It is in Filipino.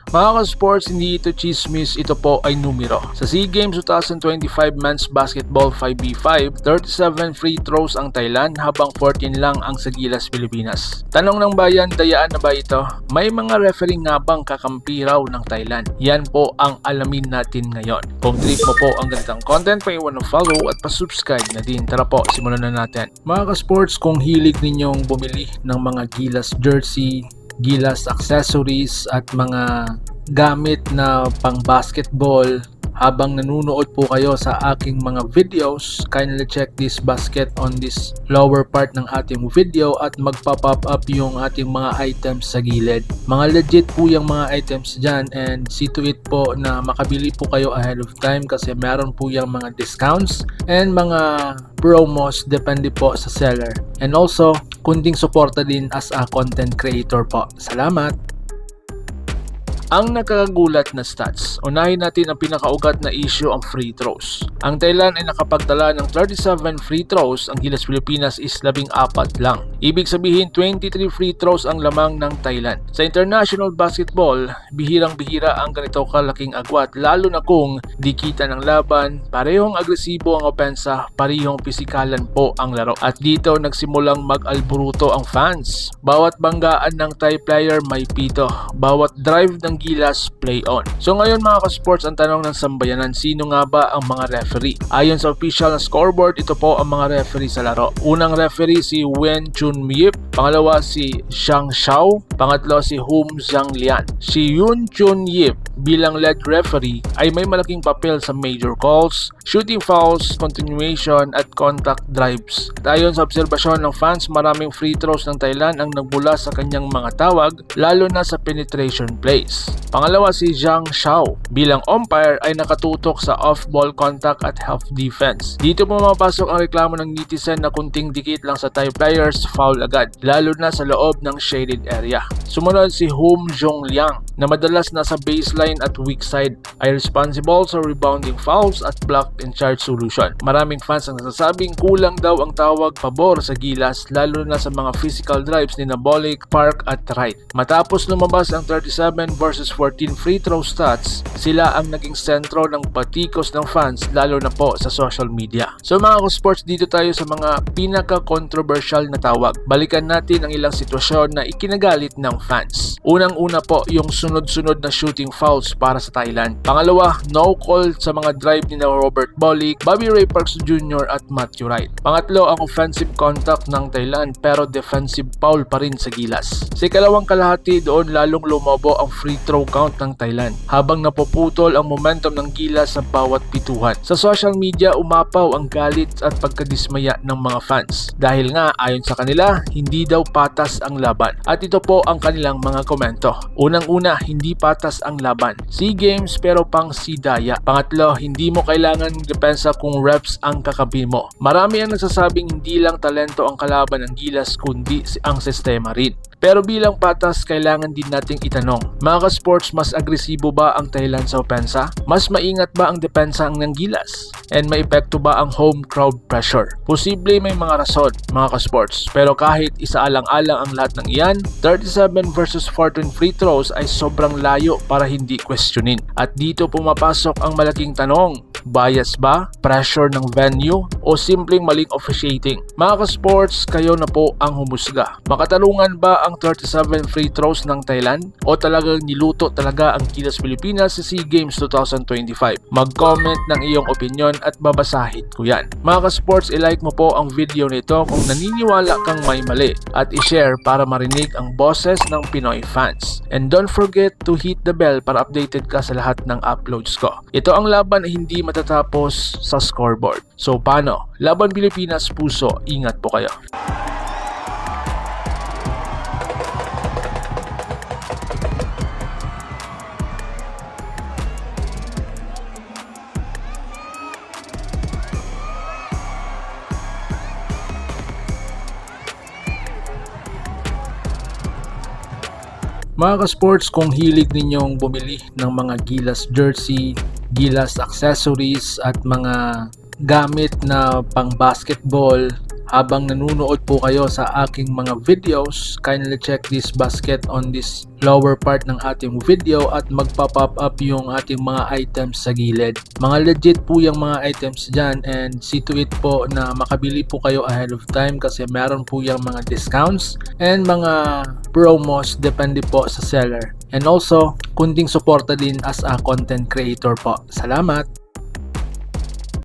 Mga ka-sports, hindi ito chismis, ito po ay numero. Sa SEA Games 2025 Men's Basketball 5v5, 37 free throws ang Thailand habang 14 lang ang sa Gilas, Pilipinas. Tanong ng bayan, dayaan na ba ito? May mga referee nga bang kakampi raw ng Thailand? Yan po ang alamin natin ngayon. Kung trip mo po ang ganitang content, paiwan ng follow at pa-subscribe na din. Tara po, simulan na natin. Mga ka-sports, kung hilig ninyong bumili ng mga Gilas jersey, Gilas accessories at mga gamit na pang basketball habang nanonood po kayo sa aking mga videos, kindly check this basket on this lower part ng ating video at magpa-pop up yung ating mga items sa gilid. Mga legit po yung mga items dyan and see to it po na makabili po kayo ahead of time kasi meron po yung mga discounts and mga promos depende po sa seller. And also, kunting suporta din as a content creator po. Salamat! Ang nakakagulat na stats. Unahin natin ang pinakaugat na issue, ang free throws. Ang Thailand ay nakapagtala ng 37 free throws, ang Gilas Pilipinas is 14 lang. Ibig sabihin 23 free throws ang lamang ng Thailand. Sa international basketball, bihirang-bihira ang ganito kalaking agwat lalo na kung dikita ng laban, parehong agresibo ang opensa, parehong pisikalan po ang laro. At dito nagsimulang mag-alburuto ang fans. Bawat banggaan ng Thai player may pito. Bawat drive ng Gilas play on. So ngayon mga ka-sports, ang tanong ng sambayanan, sino nga ba ang mga referee? Ayon sa official na scoreboard, ito po ang mga referee sa laro. Unang referee si Wen Chun Yip, pangalawa si Xiang Xiao, pangatlo si Hum Zhang Lian. Si Yun Chun Yip bilang lead referee ay may malaking papel sa major calls, shooting fouls, continuation at contact drives. At ayon sa obserbasyon ng fans, maraming free throws ng Thailand ang nagmula sa kanyang mga tawag, lalo na sa penetration plays. Pangalawa si Zhang Xiao bilang umpire ay nakatutok sa off-ball contact at half defense. Dito pumapasok ang reklamo ng netizen na kunting dikit lang sa Thai players, foul agad, lalo na sa loob ng shaded area. Sumunod si Hum Zhong Liang na madalas nasa baseline at weak side, ay responsible sa rebounding fouls at block and charge solution. Maraming fans ang nasasabing kulang daw ang tawag pabor sa Gilas, lalo na sa mga physical drives ni Bolik, Park at Wright. Matapos lumabas ang 37 versus 14 free throw stats, sila ang naging sentro ng patikos ng fans, lalo na po sa social media. So mga ka-sports, dito tayo sa mga pinaka-controversial na tawag. Balikan natin ang ilang sitwasyon na ikinagalit ng fans. Unang-una po yung sunod-sunod na shooting fouls para sa Thailand. Pangalawa, no call sa mga drive ni Robert Bolik, Bobby Ray Parks Jr. at Matthew Wright. Pangatlo, ang offensive contact ng Thailand pero defensive foul pa rin sa Gilas. Sa ikalawang kalahati, doon lalong lumobo ang free throw count ng Thailand habang napuputol ang momentum ng Gilas sa bawat pituhan. Sa social media, umapaw ang galit at pagkadismaya ng mga fans dahil nga ayon sa kanila, hindi daw patas ang laban. At ito po ang kanilang mga komento. Unang-una, hindi patas ang laban. SEA Games pero pang sidaya. Pangatlo, hindi mo kailangan depensa kung reps ang kakabi mo. Marami ang nagsasabing hindi lang talento ang kalaban ng Gilas kundi ang sistema rin. Pero bilang patas, kailangan din nating itanong, mga ka-sports, mas agresibo ba ang Thailand sa opensa? Mas maingat ba ang depensa ng Gilas? And may epekto ba ang home crowd pressure? Posible may mga rason, mga ka-sports. Pero kahit isaalang-alang ang lahat ng iyan, 37 versus 14 free throws ay sobrang layo para hindi questionin. At dito pumapasok ang malaking tanong, bias ba? Pressure ng venue? O simpleng maling officiating? Mga ka-sports, kayo na po ang humusga. Makatarungan ba ang 37 free throws ng Thailand? O talagang niluto talaga ang Gilas Pilipinas sa SEA Games 2025? Mag-comment ng iyong opinion at babasahin ko yan. Mga ka-sports, i-like mo po ang video nito kung naniniwala kang may mali at i-share para marinig ang boses ng Pinoy fans. And don't forget to hit the bell para updated ka sa lahat ng uploads ko. Ito ang laban na hindi matatapos sa scoreboard. So paano? Laban Pilipinas, puso, ingat po kayo. Mga ka-sports, kung hilig ninyong bumili ng mga Gilas jersey, Gilas accessories at mga gamit na pang basketball Habang nanonood po kayo sa aking mga videos, kindly check this basket on this lower part ng ating video at magpa-pop up yung ating mga items sa gilid. Mga legit po yung mga items dyan, and see to it po na makabili po kayo ahead of time kasi meron po yung mga discounts and mga promos depende po sa seller. And also, kunting suporta din as a content creator po. Salamat!